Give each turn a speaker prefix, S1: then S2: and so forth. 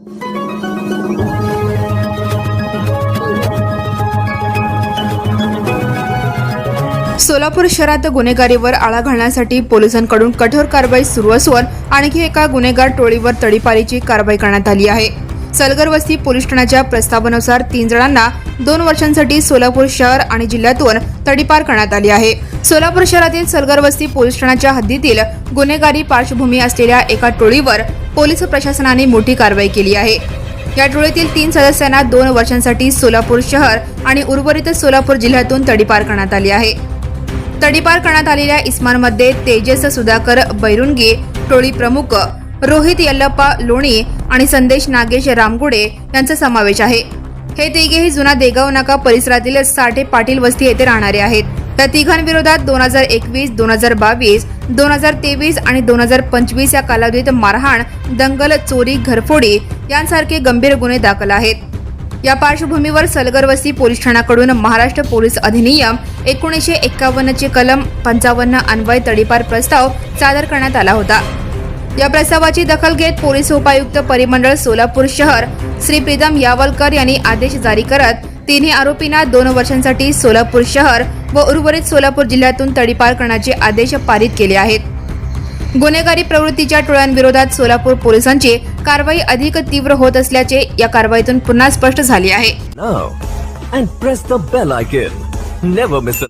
S1: सोलापूर शहरात गुन्हेगारीवर आळा घालण्यासाठी पोलिसांकडून कठोर कारवाई सुरू असून आणखी एका गुन्हेगार टोळीवर तडीपारीची कारवाई करण्यात आली आहे। सलगर वस्ती पोलीस ठाण्याच्या प्रस्तावानुसार 3 जणांना 2 वर्षांसाठी सोलापूर शहर आणि जिल्ह्यातून तडीपार करण्यात आली आहे। सोलापूर शहरातील सलगर वस्ती पोलीस ठाण्याच्या हद्दीतील गुन्हेगारी पार्श्वभूमी असलेल्या एका टोळीवर पोलीस प्रशासनाने मोठी कारवाई केली आहे। या टोळीतील 3 सदस्यांना 2 वर्षांसाठी सोलापूर शहर आणि उर्वरित सोलापूर जिल्ह्यातून तडीपार करण्यात आली आहे। तडीपार करण्यात आलेल्या इस्मांमध्ये तेजस सुधाकर बैरुंगी, टोळी प्रमुख रोहित यल्लप्पा लोणी आणि संदेश नागेश रामगुडे यांचा समावेश आहे। हे तिघेही जुना देगाव नाका परिसरातील साठे पाटील वस्ती येथे राहणारे आहेत। त्या तिघांविरोधात 2021, 2022, 2023 आणि 2025 या कालावधीत मारहाण, दंगल, चोरी, घरफोडी यांसारखे गंभीर गुन्हे दाखल आहेत। या पार्श्वभूमीवर सलगर वस्ती पोलीस ठाण्याकडून महाराष्ट्र पोलीस अधिनियम 1951 चे कलम 55 अन्वये तडीपार प्रस्ताव सादर करण्यात आला होता। या प्रस्तावाची दखल घेत पोलीस उपायुक्त परिमंडळ सोलापूर शहर श्री प्रीतम यावलकर यांनी आदेश जारी करत तिन्ही आरोपींना 2 वर्षांसाठी सोलापूर शहर व उर्वरित सोलापूर जिल्ह्यातून तडीपार करण्याचे आदेश पारित केले आहेत। गुन्हेगारी प्रवृत्तीच्या टोळ्यांविरोधात सोलापूर पोलिसांची कारवाई अधिक तीव्र होत असल्याचे या कारवाईतून पुन्हा स्पष्ट झाले आहे।
S2: Now and press the bell icon. Never miss a